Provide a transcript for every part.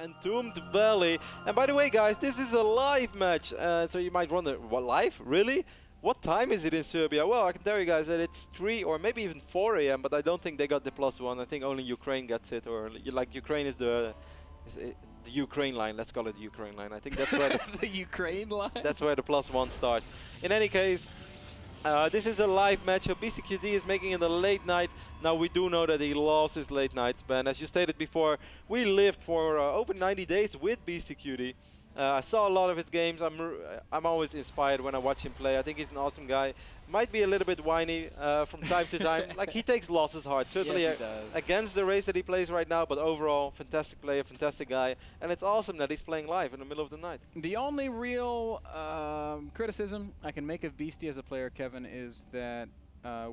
Entombed Valley. And by the way, guys, this is a live match. So you might wonder, what, live? Really? What time is it in Serbia? Well, I can tell you guys that it's 3 or maybe even 4 AM, but I don't think they got the +1. I think only Ukraine gets it, or like Ukraine is the Ukraine line. Let's call it the Ukraine line. I think that's where the Ukraine line. That's where the +1 starts. In any case, this is a live match. So BeastyQT is making it a late night. Now we do know that he loves his late nights, Ben. As you stated before, we lived for over 90 days with BeastyQT. I saw a lot of his games. I'm always inspired when I watch him play. I think he's an awesome guy. Might be a little bit whiny from time to time. Like, he takes losses hard. Certainly yes, he does. Against the race that he plays right now, but overall, fantastic player, fantastic guy. And it's awesome that he's playing live in the middle of the night. The only real criticism I can make of Beasty as a player, Kevin, is that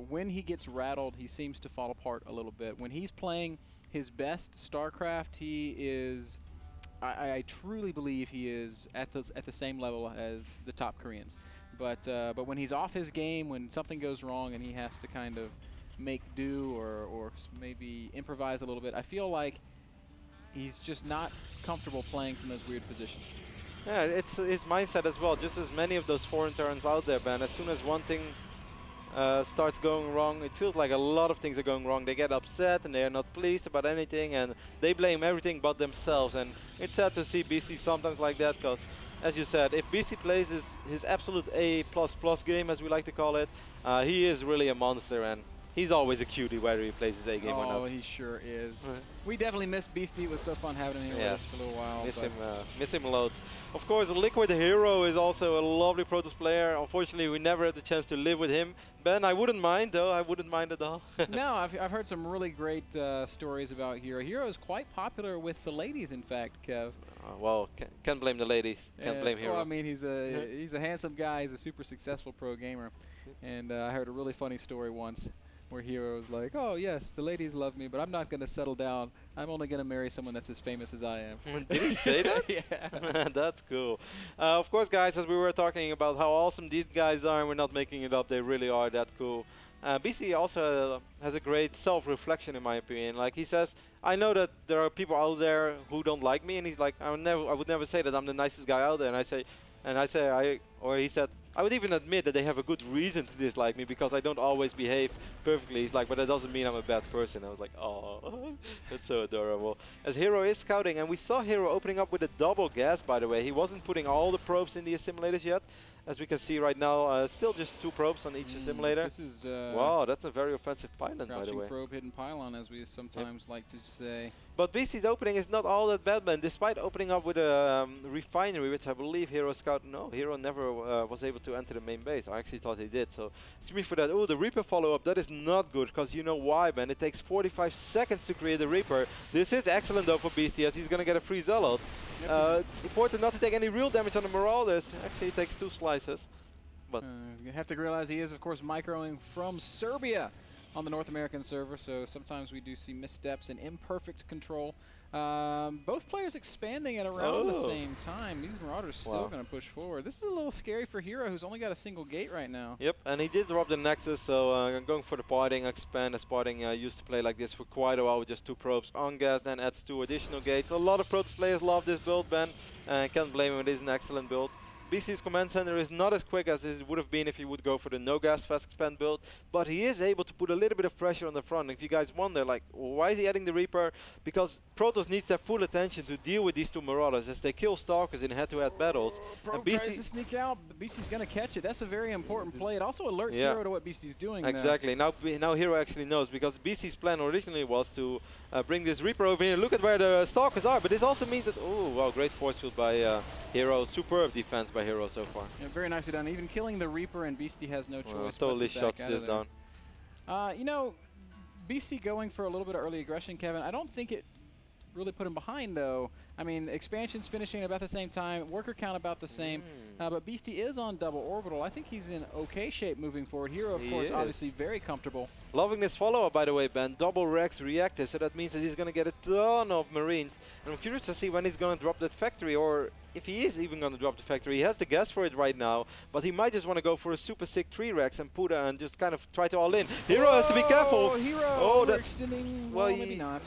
when he gets rattled, he seems to fall apart a little bit. When he's playing his best StarCraft, he is... I truly believe he is at the same level as the top Koreans, but when he's off his game, when something goes wrong and he has to kind of make do or maybe improvise a little bit, I feel like he's just not comfortable playing from those weird positions. Yeah, it's his mindset as well. Just as many of those foreign turns out there, Ben. As soon as one thing starts going wrong, it feels like a lot of things are going wrong. They get upset and they are not pleased about anything, and they blame everything but themselves. And it's sad to see BC sometimes like that, because as you said, if BC plays his absolute A++ game, as we like to call it, he is really a monster, and he's always a cutie whether he plays his A game or not. Oh, he sure is. We definitely miss Beasty. It was so fun having him here with us for a little while. Miss him loads. Of course, Liquid Hero is also a lovely Protoss player. Unfortunately, we never had the chance to live with him. Ben, I wouldn't mind, though. I wouldn't mind at all. No, I've heard some really great stories about Hero. Hero is quite popular with the ladies, in fact, Kev. Well, can't blame the ladies. Can't blame Hero. Well, I mean, he's a handsome guy. He's a super successful pro gamer. And I heard a really funny story once where Hero was like, oh, yes, the ladies love me, but I'm not going to settle down. I'm only going to marry someone that's as famous as I am. Did he say that? Yeah. That's cool. Of course, guys, as we were talking about how awesome these guys are, and we're not making it up, they really are that cool. BC also has a great self-reflection, in my opinion. Like, he says, I know that there are people out there who don't like me, and he's like, I would never say that I'm the nicest guy out there. And he said, I would even admit that they have a good reason to dislike me because I don't always behave perfectly. He's like, but that doesn't mean I'm a bad person. I was like, oh, that's so adorable. As Hero is scouting, and we saw Hero opening up with a double gas, by the way. He wasn't putting all the probes in the assimilators yet. As we can see right now, still just 2 probes on each assimilator. This is wow, that's a very offensive pylon, by the way. Probe, hidden pylon, as we sometimes like to say. But BC's opening is not all that bad, man. Despite opening up with a refinery, which I believe Hero Scout... No, Hero never was able to enter the main base. I actually thought he did, so excuse me for that. Oh, the Reaper follow-up, that is not good, because you know why, man. It takes 45 seconds to create a Reaper. This is excellent, though, for Beasty, as he's going to get a free Zealot. It's important not to take any real damage on the Marauders. Actually, it takes 2 slices. But you have to realize he is, of course, microing from Serbia on the North American server, so sometimes we do see missteps and imperfect control. Both players expanding at around the same time. These Marauders still going to push forward. This is a little scary for Hero, who's only got a single gate right now. Yep, and he did drop the Nexus, so going for the Parting expand, as Parting used to play like this for quite a while with just 2 probes on gas, then adds 2 additional gates. A lot of Protoss players love this build, Ben, and can't blame him, it is an excellent build. BC's command center is not as quick as it would have been if he would go for the no gas fast expand build, but he is able to put a little bit of pressure on the front. If you guys wonder, like, why is he adding the Reaper? Because Protoss needs their full attention to deal with these 2 Marauders as they kill Stalkers in head-to-head battles. Probe tries to sneak out, but Beasty's going to catch it. That's a very important play. It also alerts Hero to what Beasty's doing. Exactly. Now Hero actually knows, because BC's plan originally was to bring this Reaper over here. Look at where the Stalkers are, but this also means that, oh, wow, great force field by Hero. Superb defense by Hero so far. Yeah, very nicely done. Even killing the Reaper, and Beasty has no choice. Totally shuts this down. You know, Beasty going for a little bit of early aggression, Kevin. I don't think it really put him behind, though. I mean, expansion's finishing about the same time, worker count about the same, but Beasty is on double orbital. I think he's in okay shape moving forward. Hero, of course, obviously very comfortable. Loving this follow-up, by the way, Ben. Double Rex reactor, so that means that he's going to get a ton of Marines. And I'm curious to see when he's going to drop that factory, or if he is even going to drop the factory. He has the gas for it right now, but he might just want to go for a super sick 3 Rex and put and just kind of try to all in. Hero has to be careful. Hero overextending. Well, maybe not.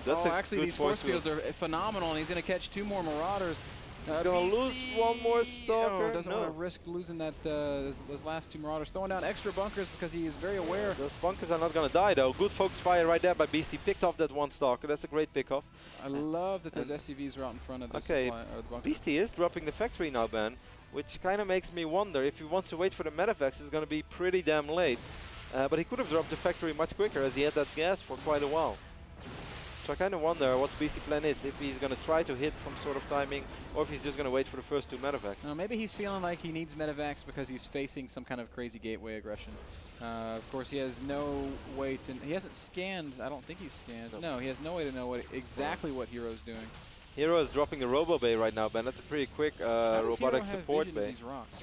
That's actually these force fields are phenomenal, and he's going to catch 2 more Marauders. Gonna lose 1 more Stalker. Doesn't want to risk losing that those last 2 Marauders. Throwing down extra bunkers because he is very aware. Those bunkers are not gonna die though. Good focus fire right there by Beasty. Picked off that 1 Stalker. That's a great pick off. I love that those SCVs are out in front of the bunker. Beasty is dropping the factory now, Ben, which kind of makes me wonder if he wants to wait for the Medivacs. It's gonna be pretty damn late. But he could have dropped the factory much quicker as he had that gas for quite a while. So I kind of wonder what Beasty plan is, if he's going to try to hit some sort of timing, or if he's just going to wait for the first 2 Medivacs. No, maybe he's feeling like he needs Medivacs because he's facing some kind of crazy gateway aggression. Of course, he has no way to... He hasn't scanned. I don't think he's scanned. No, he has no way to know exactly what Hero's doing. Hero is dropping a Robo Bay right now, Ben. That's a pretty quick robotic support bay. These rocks?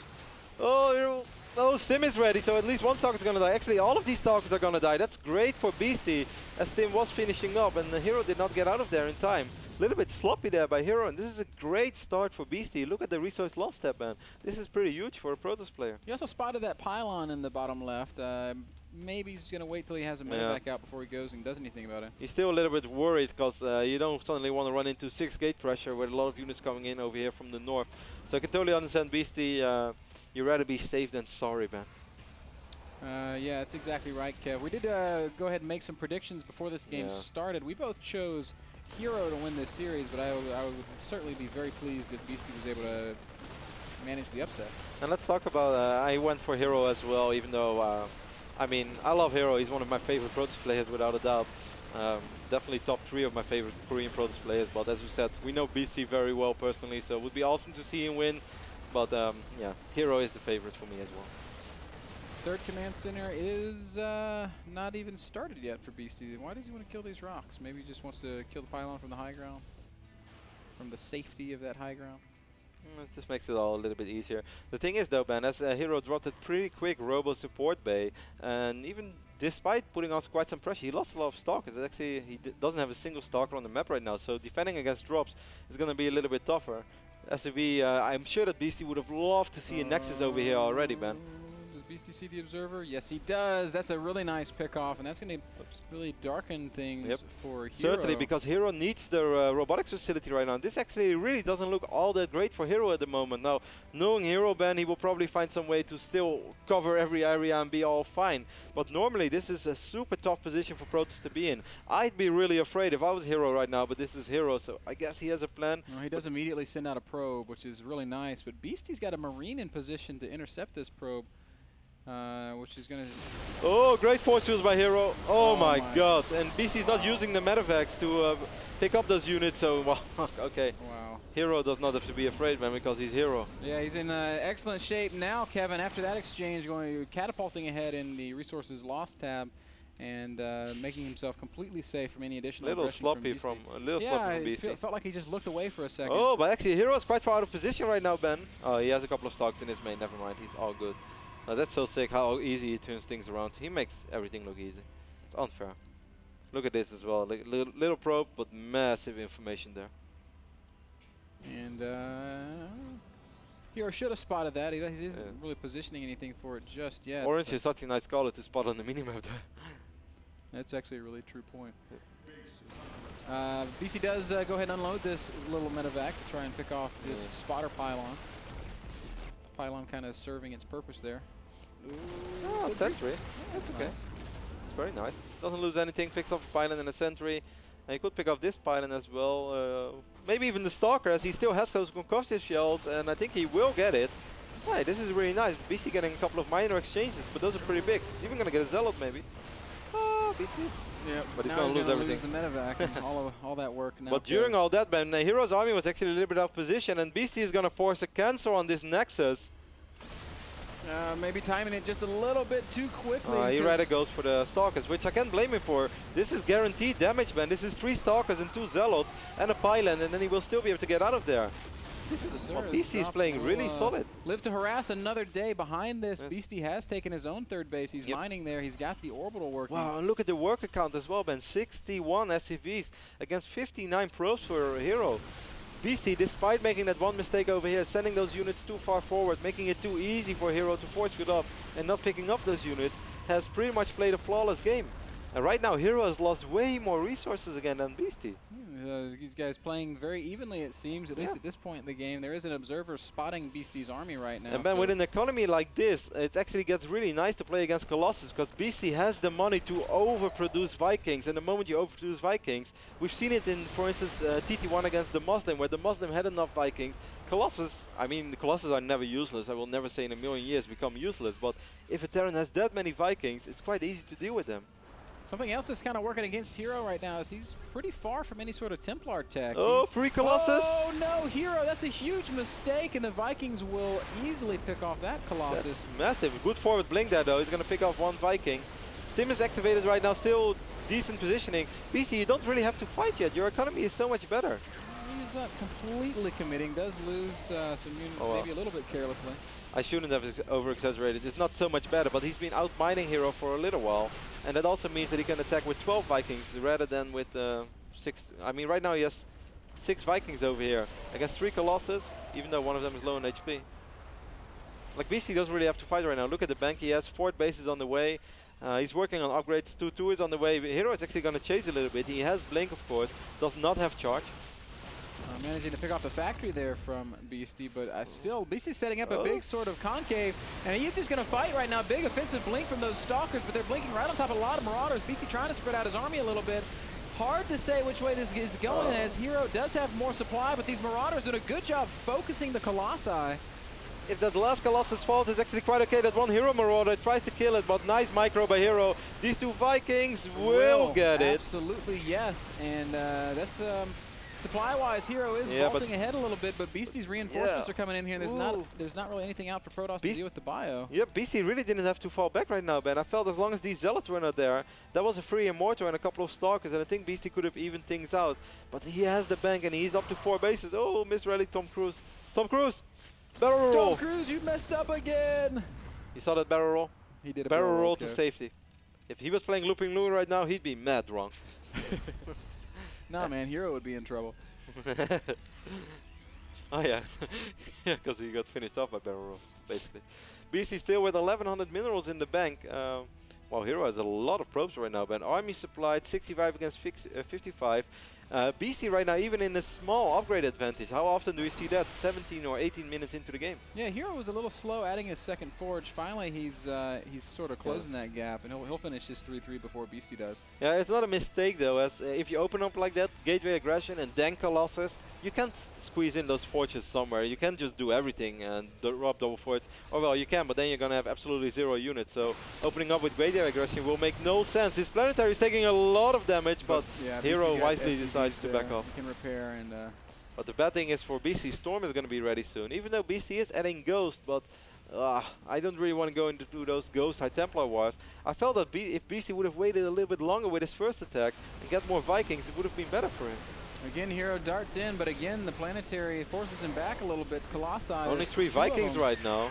Oh, Hero. Oh, Stim is ready, so at least 1 Stalker is going to die. Actually, all of these Stalkers are going to die. That's great for Beasty, as Stim was finishing up, and the Hero did not get out of there in time. A little bit sloppy there by Hero, and this is a great start for Beasty. Look at the resource loss step, man. This is pretty huge for a Protoss player. You also spotted that pylon in the bottom left. Maybe he's going to wait till he has a Medivac out before he goes and does anything about it. He's still a little bit worried because you don't suddenly want to run into 6 gate pressure with a lot of units coming in over here from the north. So I can totally understand Beasty. You'd rather be safe than sorry, man. Yeah, that's exactly right, Kev. We did go ahead and make some predictions before this game started. We both chose Hero to win this series, but I would certainly be very pleased if Beasty was able to manage the upset. And let's talk about, I went for Hero as well, even though, I mean, I love Hero. He's one of my favorite Protoss players without a doubt. Definitely top 3 of my favorite Korean Protoss players, but as we said, we know Beasty very well personally, so it would be awesome to see him win. But yeah, Hero is the favorite for me as well. 3rd command center is not even started yet for Beasty. Why does he want to kill these rocks? Maybe he just wants to kill the pylon from the high ground, from the safety of that high ground. It just makes it all a little bit easier. The thing is though, Ben, as Hero dropped a pretty quick Robo support bay, and even despite putting on quite some pressure, he lost a lot of Stalkers. Actually, he doesn't have a single Stalker on the map right now, so defending against drops is going to be a little bit tougher. SCV, I'm sure that Beasty would have loved to see a Nexus over here already, Ben. Does Beasty see the Observer? Yes, he does. That's a really nice pick off, and that's going to really darken things for Hero. Certainly, because Hero needs the robotics facility right now. This actually really doesn't look all that great for Hero at the moment. Now, knowing Hero, Ben, he will probably find some way to still cover every area and be all fine. But normally, this is a super tough position for Protoss to be in. I'd be really afraid if I was Hero right now, but this is Hero, so I guess he has a plan. Well, he does immediately send out a probe, which is really nice. But Beasty's got a Marine in position to intercept this probe. Which is going to... Oh, great force fields by Hero. Oh my god. And Beasty's not using the Medivacs to pick up those units, so wow. Okay. Wow. Hero does not have to be afraid, man, because he's Hero. Yeah, he's in excellent shape now, Kevin. After that exchange, going catapulting ahead in the resources lost tab and making himself completely safe from any additional aggression sloppy from Beasty. Yeah, felt like he just looked away for a second. Oh, but actually Hero is quite far out of position right now, Ben. Oh, he has a couple of stocks in his main. Never mind, he's all good. That's so sick how easy he turns things around. He makes everything look easy. It's unfair. Look at this as well. Like, little probe, but massive information there. And Hero should have spotted that. He isn't really positioning anything for it just yet. Orange is such a nice color to spot on the minimap there. That's actually a really true point. BC does go ahead and unload this little Medivac to try and pick off this spotter pylon. Pylon kind of serving its purpose there. Ooh, oh, sentry. That's okay. Nice. It's very nice. Doesn't lose anything. Picks up a pylon and a sentry. And he could pick up this pylon as well. Maybe even the Stalker, as he still has those concussive shells, and I think he will get it. Hey, this is really nice. Beasty getting a couple of minor exchanges, but those are pretty big. He's even going to get a Zealot, maybe. Oh, Beasty. Yeah, but he's going to lose everything. The Medivac and all that work now. But during all that, man, Hero's army was actually a little bit out of position, and Beasty is going to force a cancel on this Nexus. Maybe timing it just a little bit too quickly. He rather goes for the Stalkers, which I can't blame him for. This is guaranteed damage, man. This is 3 Stalkers and 2 Zealots and a pylon, and then he will still be able to get out of there. This is Beasty is playing really solid. Live to harass another day behind this. Yes. Beasty has taken his own 3rd base. He's mining there. He's got the orbital working. Wow, and look at the worker count as well, Ben. 61 SCVs against 59 probes for a Hero. Beasty, despite making that one mistake over here, sending those units too far forward, making it too easy for Hero to force field up and not picking up those units, has pretty much played a flawless game. And right now, Hero has lost way more resources again than Beasty. These guys playing very evenly, it seems, at least at this point in the game. There is an observer spotting Beasty's army right now. And then with an economy like this, it actually gets really nice to play against Colossus, because Beasty has the money to overproduce Vikings. And the moment you overproduce Vikings, we've seen it in, for instance, TT1 against the Muslim, where the Muslim had enough Vikings. Colossus, I mean, the Colossus are never useless. I will never say in a million years become useless. But if a Terran has that many Vikings, it's quite easy to deal with them. Something else that's kind of working against Hero right now is he's pretty far from any sort of Templar tech. Oh, free Colossus! Oh no, Hero, that's a huge mistake, and the Vikings will easily pick off that Colossus. That's massive. Good forward blink there though. He's going to pick off one Viking. Stim is activated right now, still decent positioning. BC, you don't really have to fight yet. Your economy is so much better. He's not completely committing, does lose some units maybe a little bit carelessly. I shouldn't have over-exaggerated. It's not so much better, but he's been out-mining Hero for a little while. And that also means that he can attack with 12 Vikings rather than with 6. I mean, right now he has 6 Vikings over here against 3 Colossus, even though one of them is low on HP. Like, BC doesn't really have to fight right now. Look at the bank he has. 4 bases on the way. He's working on upgrades. 2-2 is on the way. Hero is actually going to chase a little bit. He has Blink, of course. Does not have charge. Managing to pick off the factory there from Beasty, but still, Beasty's setting up a big sort of concave, and he's just going to fight right now. Big offensive blink from those Stalkers, but they're blinking right on top of a lot of Marauders. Beasty trying to spread out his army a little bit. Hard to say which way this is going, as Hero does have more supply, but these Marauders doing a good job focusing the Colossi. If that last Colossus falls, it's actually quite okay. That one Hero Marauder tries to kill it, but nice micro by Hero. These 2 Vikings will get it. Absolutely, yes, and that's... supply-wise, Hero is vaulting ahead a little bit, but Beasty's reinforcements are coming in here. There's not really anything out for Protoss to deal with the bio. Yeah, Beasty really didn't have to fall back right now, Ben. I felt as long as these Zealots were not there, that was a free Immortal and a couple of Stalkers, and I think Beasty could have evened things out. But he has the bank, and he's up to 4 bases. Oh, misrally Tom Cruise. Tom Cruise! Barrel roll! Tom Cruise, you messed up again! You saw that barrel roll? He did a barrel roll to safety. If he was playing Looping Loon right now, he'd be mad wrong. Nah, man, Hero would be in trouble. Oh yeah, yeah, because he got finished off by barrel roll, basically. BC still with 1100 minerals in the bank. Well, Hero has a lot of probes right now, but army supplied 65 against 55. BC right now, even in a small upgrade advantage. How often do we see that? 17 or 18 minutes into the game. Yeah, Hero was a little slow adding his second forge. Finally, he's sort of closing that gap, and he'll finish his 3-3 before Beasty does. Yeah, it's not a mistake though, as if you open up like that, gateway aggression and then Colossus, you can't squeeze in those forges somewhere. You can't just do everything and rob double forts. Or well, you can, but then you're gonna have absolutely 0 units. So opening up with gateway aggression will make no sense. His planetary is taking a lot of damage, but yeah, Hero wisely decides to back off. He can repair and. But the bad thing is for BC, Storm is going to be ready soon. Even though BC is adding Ghost, but I don't really want to go into those Ghost High Templar wars. I felt that if BC would have waited a little bit longer with his first attack and get more Vikings, it would have been better for him. Again, Hero darts in, but again, the planetary forces him back a little bit. Colossi. Only 3 Vikings right now.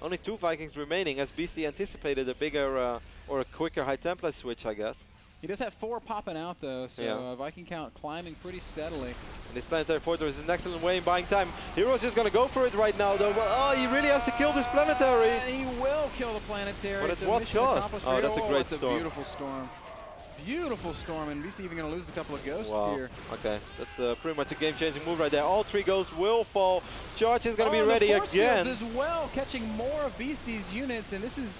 Only 2 Vikings remaining, as BC anticipated a bigger or a quicker High Templar switch, I guess. He does have 4 popping out, though, so Viking count climbing pretty steadily. And this planetary fortress is an excellent way in buying time. Hero's just going to go for it right now, though. But, he really has to kill this planetary. He will kill the planetary. But at what cost? Oh, that's a great storm. That's a beautiful storm. Beautiful storm, and BC even going to lose a couple of ghosts here. Okay, that's pretty much a game-changing move right there. All 3 ghosts will fall. Charge is going to be ready again. As well, catching more of Beasty's units, and this is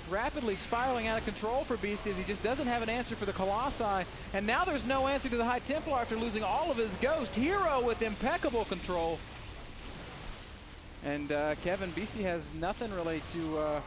rapidly spiraling out of control for Beasty, as he just doesn't have an answer for the Colossi. And now there's no answer to the High Templar after losing all of his ghost. Hero with impeccable control. And Kevin, Beasty has nothing really to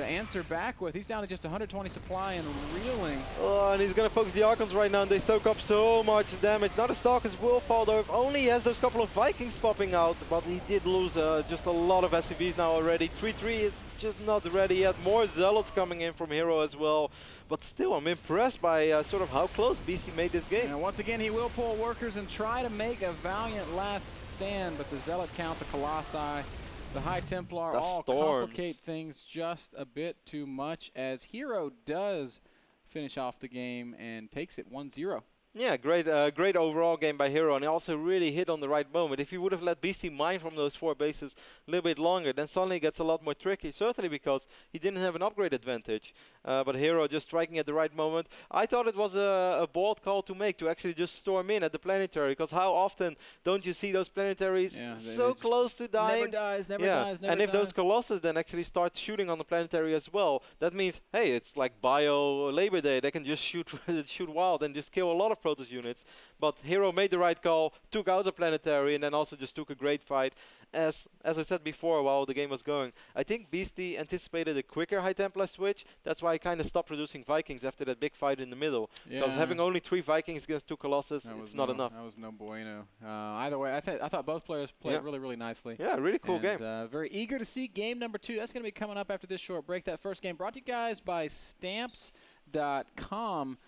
answer back with. He's down to just 120 supply and reeling. Oh, and he's going to focus the Archons right now, and they soak up so much damage. Now the Stalkers will fall, though. If only he has those couple of Vikings popping out, but he did lose just a lot of SCVs now already. 3-3 is just not ready yet. More Zealots coming in from Hero as well. But still, I'm impressed by sort of how close BC made this game. And once again, he will pull workers and try to make a valiant last stand, but the Zealot count, the Colossi, the High Templar all complicate things just a bit too much, as Hero does finish off the game and takes it 1-0. Yeah, great overall game by Hero, and he also really hit on the right moment. If he would have let Beastie mine from those 4 bases a little bit longer, then suddenly it gets a lot more tricky, certainly because he didn't have an upgrade advantage. But Hero just striking at the right moment. I thought it was a bold call to make, to actually just storm in at the planetary, because how often don't you see those planetaries so close to dying? Never dies, never dies, never And if dies. those Colossus then actually start shooting on the planetary as well, that means, hey, it's like Bio Labor Day. They can just shoot shoot wild and just kill a lot of Protoss units. But Hero made the right call, took out the planetary, and then also just took a great fight. As I said before while the game was going, I think Beastie anticipated a quicker High Templar switch. That's why I kind of stopped producing Vikings after that big fight in the middle. Because having only 3 Vikings against 2 Colossus, it's not enough. That was no bueno. Either way, I thought both players played really, really nicely. Yeah, really cool game. Very eager to see game number 2. That's going to be coming up after this short break. That first game brought to you guys by Stamps.com.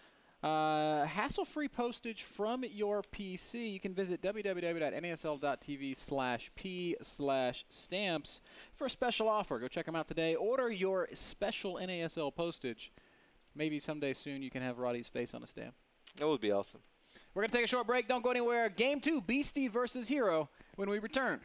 Hassle-free postage from your PC. You can visit www.nasl.tv/p/stamps for a special offer. Go check them out today. Order your special NASL postage. Maybe someday soon you can have Roddy's face on a stamp. That would be awesome. We're going to take a short break. Don't go anywhere. Game 2, Beastie versus Hero, when we return.